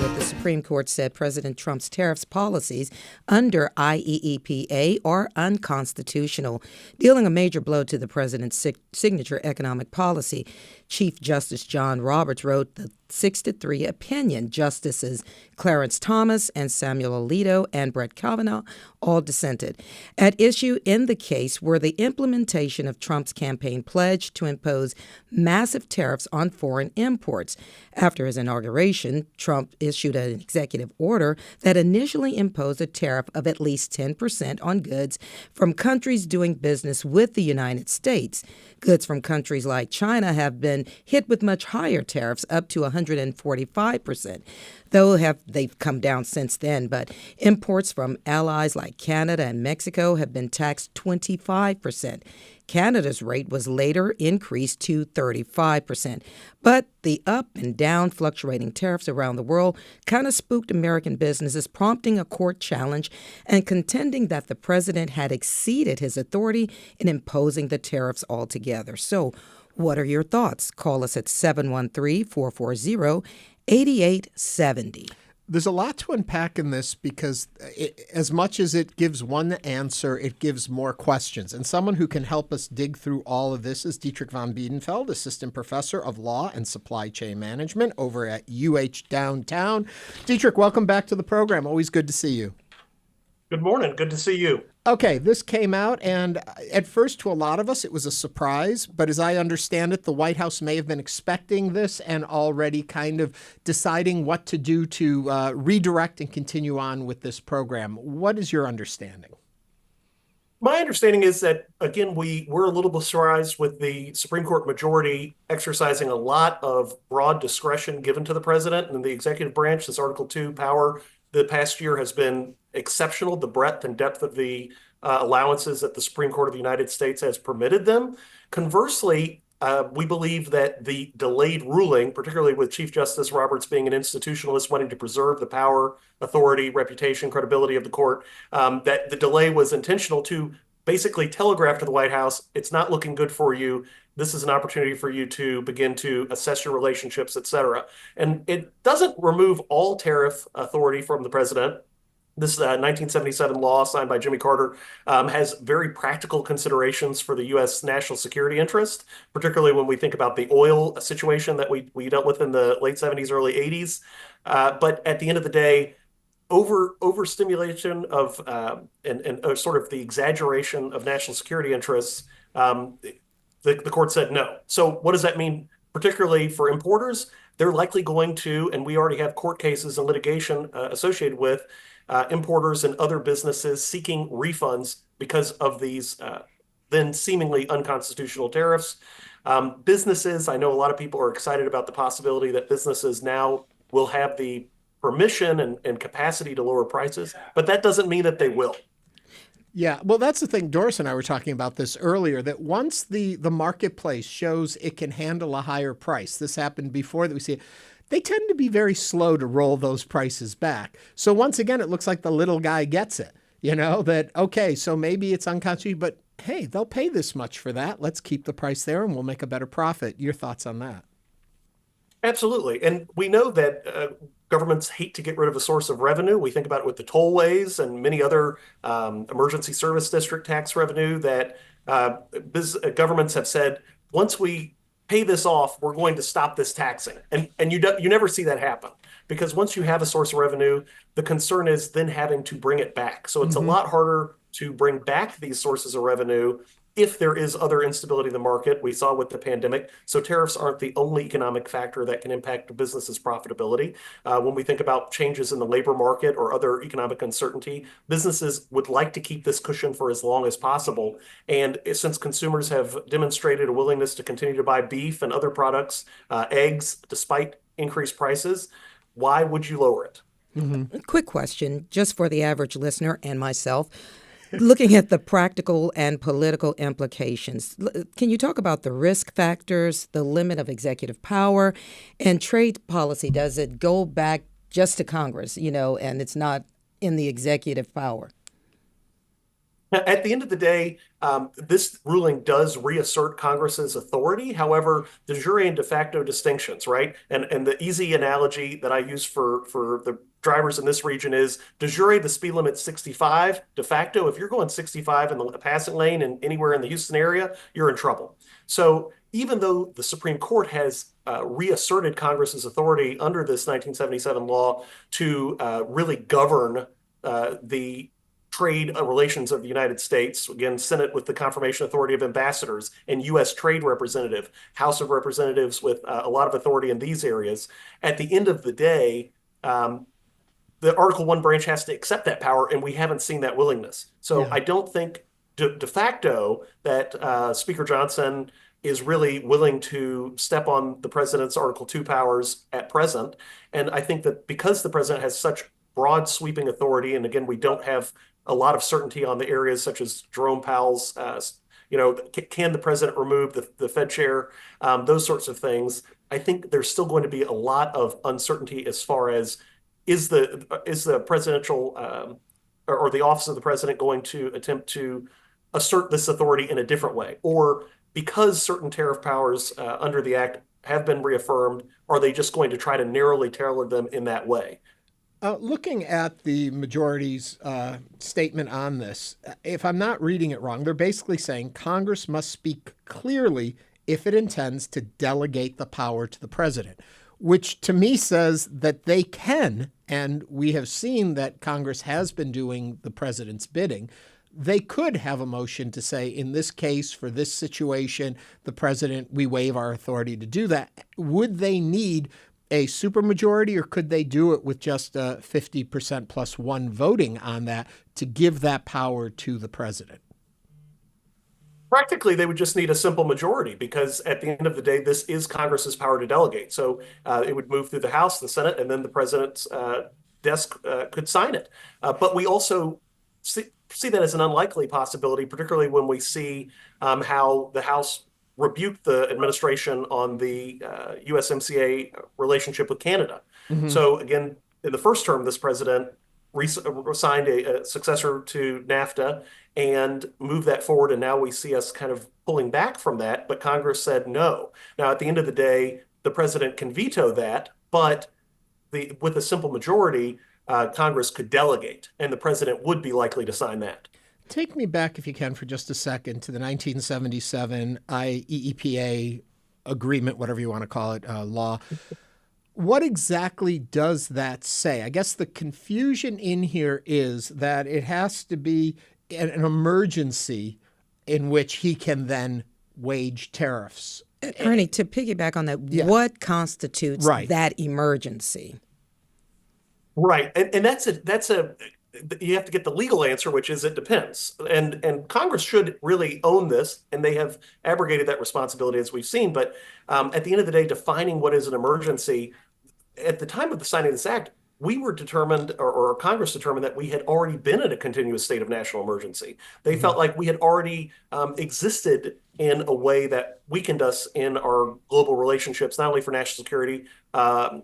it, the Supreme Court said President Trump's tariffs policies under IEEPA are unconstitutional, dealing a major blow to the president's signature economic policy. Chief Justice John Roberts wrote the 6-3 opinion. Justices Clarence Thomas and Samuel Alito and Brett Kavanaugh all dissented. At issue in the case were the implementation of Trump's campaign pledge to impose massive tariffs on foreign imports. After his inauguration, Trump issued an executive order that initially imposed a tariff of at least 10% on goods from countries doing business with the United States. Goods from countries like China have been hit with much higher tariffs, up to 145%. Though they've come down since then, but imports from allies like Canada and Mexico have been taxed 25%. Canada's rate was later increased to 35%. But the up and down fluctuating tariffs around the world kind of spooked American businesses, prompting a court challenge and contending that the president had exceeded his authority in imposing the tariffs altogether. So what are your thoughts? Call us at 713-440-8870. There's a lot to unpack in this because as much as it gives one answer, it gives more questions. And someone who can help us dig through all of this is Dietrich von Biedenfeld, Assistant Professor of Law and Supply Chain Management over at UH Downtown. Dietrich, welcome back to the program. Always good to see you. Good morning. Good to see you. Okay, this came out, and at first, to a lot of us, it was a surprise. But as I understand it, the White House may have been expecting this and already kind of deciding what to do to redirect and continue on with this program. What is your understanding? My understanding is that, again, we're a little bit surprised with the Supreme Court majority exercising a lot of broad discretion given to the president and the executive branch. This Article 2 power the past year has been exceptional, the breadth and depth of the allowances that the Supreme Court of the United States has permitted them. Conversely, we believe that the delayed ruling, particularly with Chief Justice Roberts being an institutionalist wanting to preserve the power, authority, reputation, credibility of the court, that the delay was intentional to basically telegraph to the White House, it's not looking good for you. This is an opportunity for you to begin to assess your relationships, et cetera. And it doesn't remove all tariff authority from the president. This 1977 law signed by Jimmy Carter has very practical considerations for the U.S. national security interest, particularly when we think about the oil situation that we dealt with in the late 70s, early 80s. But at the end of the day, overstimulation of and sort of the exaggeration of national security interests, the court said no. So what does that mean, particularly for importers? They're likely going to, and we already have court cases and litigation associated with importers and other businesses seeking refunds because of these then seemingly unconstitutional tariffs. Businesses, I know a lot of people are excited about the possibility that businesses now will have the permission and capacity to lower prices, but that doesn't mean that they will. Yeah, well, that's the thing. Doris and I were talking about this earlier, that once the marketplace shows it can handle a higher price, this happened before that we see it, they tend to be very slow to roll those prices back. So once again, it looks like the little guy gets it, that, okay, so maybe it's unconstitutional, but hey, they'll pay this much for that. Let's keep the price there and we'll make a better profit. Your thoughts on that? Absolutely. And we know that governments hate to get rid of a source of revenue. We think about it with the tollways and many other emergency service district tax revenue that governments have said, once we pay this off, we're going to stop this taxing. And you never see that happen, because once you have a source of revenue, the concern is then having to bring it back. So it's a lot harder to bring back these sources of revenue if there is other instability in the market. We saw with the pandemic. So tariffs aren't the only economic factor that can impact a business's profitability. When we think about changes in the labor market or other economic uncertainty, businesses would like to keep this cushion for as long as possible. And since consumers have demonstrated a willingness to continue to buy beef and other products, eggs, despite increased prices, why would you lower it? A quick question, just for the average listener and myself. Looking at the practical and political implications, can you talk about the risk factors, the limit of executive power, and trade policy? Does it go back just to Congress, and it's not in the executive power? At the end of the day, this ruling does reassert Congress's authority. However, de jure and de facto distinctions, right? And the easy analogy that I use for the drivers in this region is de jure, the speed limit's 65. De facto, if you're going 65 in the passing lane and anywhere in the Houston area, you're in trouble. So even though the Supreme Court has reasserted Congress's authority under this 1977 law to really govern the trade relations of the United States, again, Senate with the confirmation authority of ambassadors, and U.S. Trade Representative, House of Representatives with a lot of authority in these areas. At the end of the day, the Article 1 branch has to accept that power, and we haven't seen that willingness. So Yeah. I don't think de facto that Speaker Johnson is really willing to step on the president's Article 2 powers at present. And I think that because the president has such broad sweeping authority, and again, we don't have a lot of certainty on the areas such as Jerome Powell's, can the president remove the Fed chair, those sorts of things. I think there's still going to be a lot of uncertainty as far as is the presidential or the office of the president going to attempt to assert this authority in a different way, or because certain tariff powers under the act have been reaffirmed, are they just going to try to narrowly tailor them in that way? Looking at the majority's statement on this, if I'm not reading it wrong, they're basically saying Congress must speak clearly if it intends to delegate the power to the president, which to me says that they can, and we have seen that Congress has been doing the president's bidding. They could have a motion to say, in this case, for this situation, the president, we waive our authority to do that. Would they need a supermajority, or could they do it with just 50% plus one voting on that to give that power to the president? Practically, they would just need a simple majority because at the end of the day, this is Congress's power to delegate. So it would move through the House, the Senate, and then the president's desk could sign it. But we also see that as an unlikely possibility, particularly when we see how the House rebuked the administration on the USMCA relationship with Canada. Mm-hmm. So again, in the first term, this president signed a successor to NAFTA and moved that forward. And now we see us kind of pulling back from that. But Congress said no. Now, at the end of the day, the president can veto that, but with a simple majority, Congress could delegate, and the president would be likely to sign that. Take me back, if you can, for just a second to the 1977 IEEPA agreement, whatever you want to call it, law. What exactly does that say? I guess the confusion in here is that it has to be an emergency in which he can then wage tariffs. Ernie, to piggyback on that, what constitutes that emergency? Right. And that's you have to get the legal answer, which is it depends. And Congress should really own this, and they have abrogated that responsibility as we've seen. But at the end of the day, defining what is an emergency, at the time of the signing of this act, we were determined, or Congress determined, that we had already been in a continuous state of national emergency. They felt like we had already existed in a way that weakened us in our global relationships, not only for national security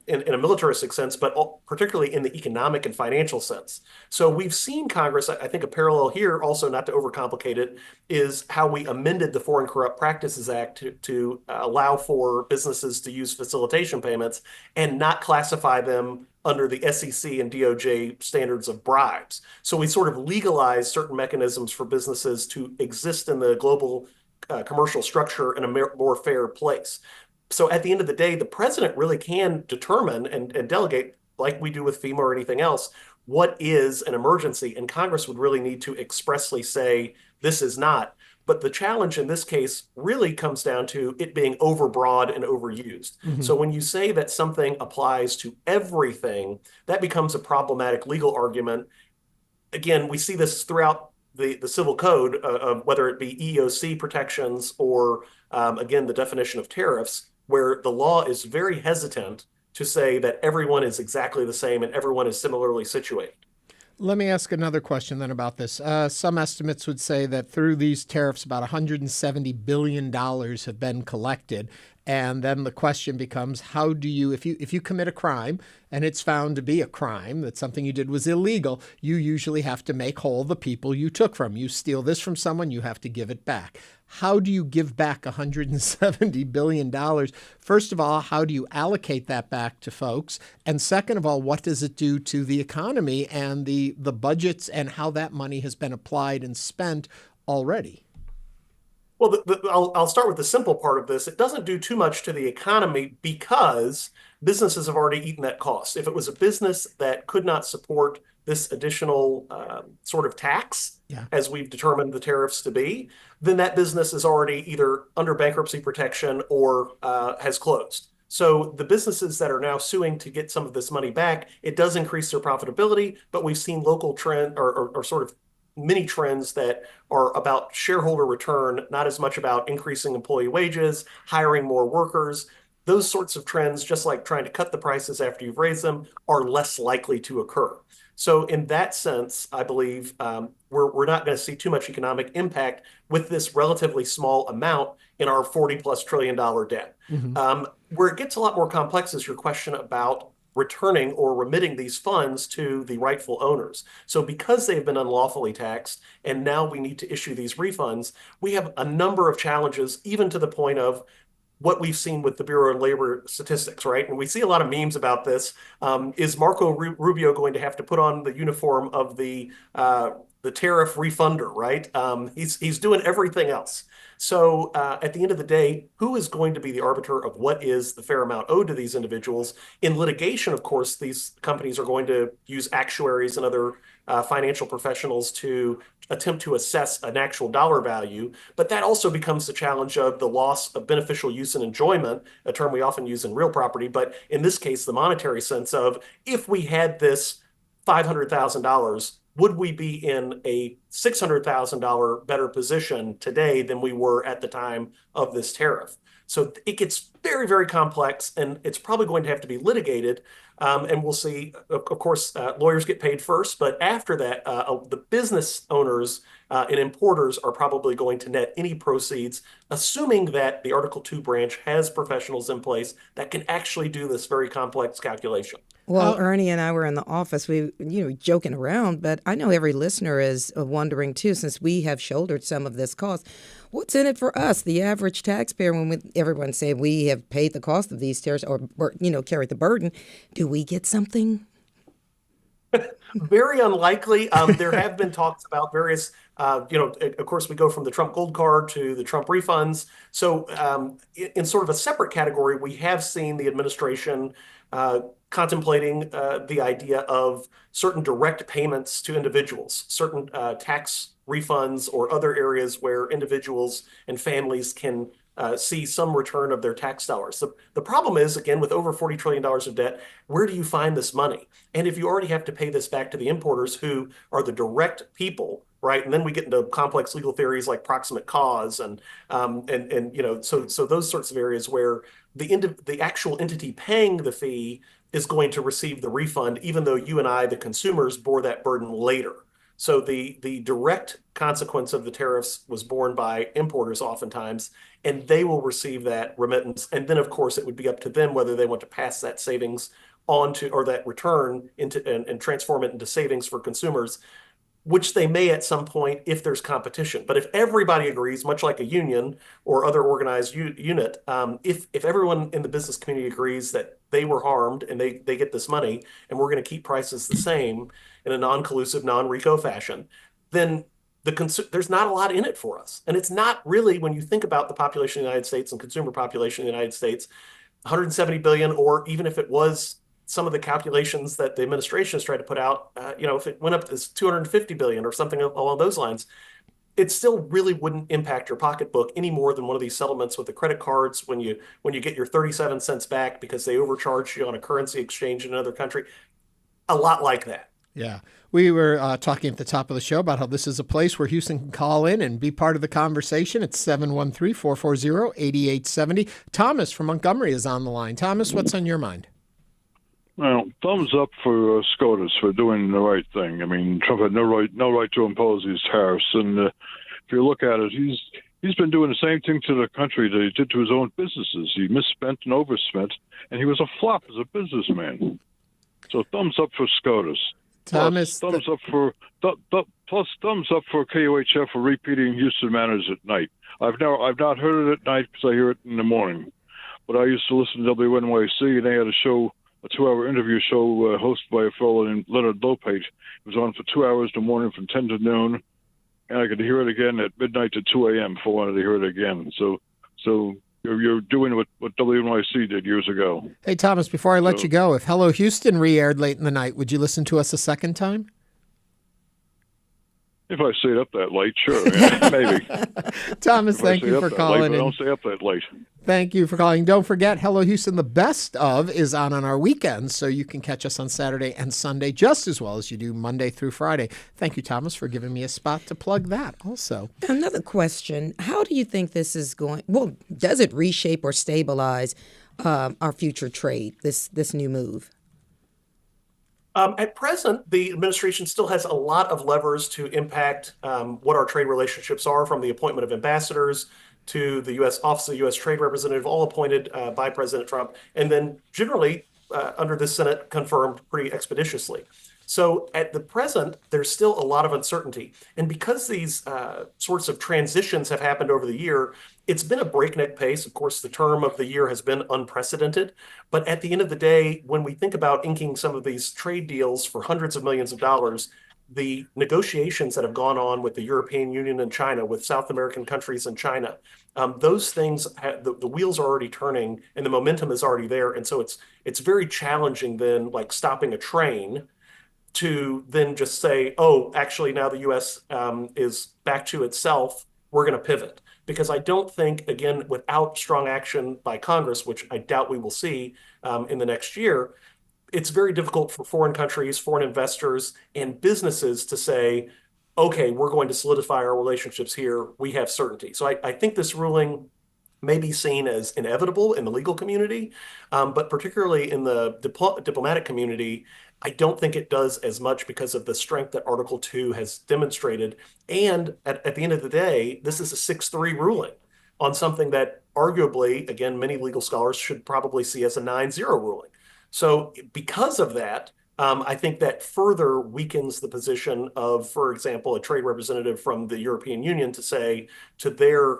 in a militaristic sense, but particularly in the economic and financial sense. So we've seen Congress, I think a parallel here, also not to overcomplicate it, is how we amended the Foreign Corrupt Practices Act to allow for businesses to use facilitation payments and not classify them under the SEC and DOJ standards of bribes. So we sort of legalized certain mechanisms for businesses to exist in the global commercial structure in a more fair place. So at the end of the day, the president really can determine and delegate, like we do with FEMA or anything else, what is an emergency. And Congress would really need to expressly say, this is not. But the challenge in this case really comes down to it being overbroad and overused. Mm-hmm. So when you say that something applies to everything, that becomes a problematic legal argument. Again, we see this throughout the civil code of whether it be EEOC protections or, again, the definition of tariffs, where the law is very hesitant to say that everyone is exactly the same and everyone is similarly situated. Let me ask another question then about this. Some estimates would say that through these tariffs, about $170 billion have been collected. And then the question becomes, how do you, if you commit a crime and it's found to be a crime, that something you did was illegal, you usually have to make whole the people you took from. You steal this from someone, you have to give it back. How do you give back $170 billion? First of all, how do you allocate that back to folks? And second of all, what does it do to the economy and the budgets and how that money has been applied and spent already? Well, I'll start with the simple part of this. It doesn't do too much to the economy because businesses have already eaten that cost. If it was a business that could not support this additional sort of tax, as we've determined the tariffs to be, then that business is already either under bankruptcy protection or has closed. So the businesses that are now suing to get some of this money back, it does increase their profitability, but we've seen local trend or sort of many trends that are about shareholder return, not as much about increasing employee wages, hiring more workers. Those sorts of trends, just like trying to cut the prices after you've raised them, are less likely to occur. So in that sense, I believe we're not going to see too much economic impact with this relatively small amount in our $40+ trillion debt. Where it gets a lot more complex is your question about returning or remitting these funds to the rightful owners. So because they've been unlawfully taxed and now we need to issue these refunds, we have a number of challenges, even to the point of what we've seen with the Bureau of Labor Statistics, right? And we see a lot of memes about this. Is Marco Rubio going to have to put on the uniform of the tariff refunder, right? He's doing everything else. So at the end of the day, who is going to be the arbiter of what is the fair amount owed to these individuals? In litigation, of course, these companies are going to use actuaries and other financial professionals to attempt to assess an actual dollar value. But that also becomes the challenge of the loss of beneficial use and enjoyment, a term we often use in real property. But in this case, the monetary sense of if we had this $500,000, would we be in a $600,000 better position today than we were at the time of this tariff? So it gets very, very complex, and it's probably going to have to be litigated. And we'll see, of course, lawyers get paid first, but after that, the business owners and importers are probably going to net any proceeds, assuming that the Article 2 branch has professionals in place that can actually do this very complex calculation. Well, Ernie and I were in the office, we joking around, but I know every listener is wondering too, since we have shouldered some of this cost. What's in it for us, the average taxpayer, when everyone say we have paid the cost of these tariffs or carried the burden? Do we get something? Very unlikely. There have been talks about various, of course, we go from the Trump Gold Card to the Trump refunds. So in sort of a separate category, we have seen the administration contemplating the idea of certain direct payments to individuals, certain tax refunds or other areas where individuals and families can see some return of their tax dollars. The problem is, again, with over $40 trillion of debt, where do you find this money? And if you already have to pay this back to the importers who are the direct people, right? And then we get into complex legal theories like proximate cause and so those sorts of areas where the actual entity paying the fee is going to receive the refund, even though you and I, the consumers, bore that burden later. So the direct consequence of the tariffs was borne by importers oftentimes, and they will receive that remittance. And then, of course, it would be up to them whether they want to pass that savings on to, or that return into and transform it into savings for consumers, which they may at some point if there's competition. But if everybody agrees, much like a union or other organized unit, if everyone in the business community agrees that they were harmed and they get this money and we're going to keep prices the same in a non-collusive, non-RICO fashion, then there's not a lot in it for us. And it's not really, when you think about the population of the United States and consumer population of the United States, 170 billion, or even if it was some of the calculations that the administration has tried to put out, if it went up to 250 billion or something along those lines, it still really wouldn't impact your pocketbook any more than one of these settlements with the credit cards when you get your 37 cents back because they overcharged you on a currency exchange in another country. A lot like that. Yeah. We were talking at the top of the show about how this is a place where Houston can call in and be part of the conversation. It's 713-440-8870. Thomas from Montgomery is on the line. Thomas, what's on your mind? Well, thumbs up for SCOTUS for doing the right thing. I mean, Trump had no right to impose these tariffs, and if you look at it, he's been doing the same thing to the country that he did to his own businesses. He misspent and overspent, and he was a flop as a businessman. So thumbs up for SCOTUS. Thomas, Plus, thumbs up for KUHF for repeating Houston Manners at night. I've not heard it at night because I hear it in the morning. But I used to listen to WNYC, and they had a 2-hour interview show hosted by a fellow named Leonard Lopate. It was on for 2 hours in the morning from 10 to noon, and I could hear it again at midnight to 2 a.m. if I wanted to hear it again. So you're doing what WNYC did years ago. Hey, Thomas, before I let you go, if Hello Houston re-aired late in the night, would you listen to us a second time? If I stayed up that late, sure, yeah, maybe. Thomas, thank you for calling. I don't stay up that late. Thank you for calling. Don't forget, Hello Houston, the best of, is on our weekends, so you can catch us on Saturday and Sunday just as well as you do Monday through Friday. Thank you, Thomas, for giving me a spot to plug that also. Another question. How do you think this is going? Well, does it reshape or stabilize our future trade, this new move? At present, the administration still has a lot of levers to impact what our trade relationships are, from the appointment of ambassadors to the U.S. Office of the U.S. Trade Representative, all appointed by President Trump, and then generally under the Senate confirmed pretty expeditiously. So at the present, there's still a lot of uncertainty. And because these sorts of transitions have happened over the year, it's been a breakneck pace. Of course, the term of the year has been unprecedented. But at the end of the day, when we think about inking some of these trade deals for hundreds of millions of dollars, the negotiations that have gone on with the European Union and China, with South American countries and China, those things, the wheels are already turning and the momentum is already there. And so it's very challenging then, like stopping a train, to then just say, oh, actually now the U.S. Is back to itself, we're going to pivot. Because I don't think, again, without strong action by Congress, which I doubt we will see in the next year, it's very difficult for foreign countries, foreign investors, and businesses to say, okay, we're going to solidify our relationships here. We have certainty. So I think this ruling may be seen as inevitable in the legal community, but particularly in the diplomatic community, I don't think it does as much because of the strength that Article 2 has demonstrated. And at the end of the day, this is a 6-3 ruling on something that arguably, again, many legal scholars should probably see as a 9-0 ruling. So because of that, I think that further weakens the position of, for example, a trade representative from the European Union to say to their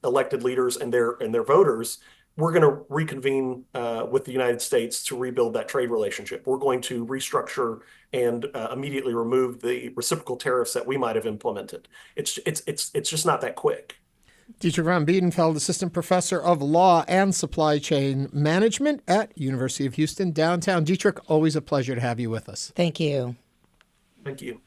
elected leaders and their voters, we're going to reconvene with the United States to rebuild that trade relationship. We're going to restructure and immediately remove the reciprocal tariffs that we might have implemented. It's just not that quick. Dietrich von Biedenfeld, Assistant Professor of Law and Supply Chain Management at University of Houston, downtown. Dietrich, always a pleasure to have you with us. Thank you. Thank you.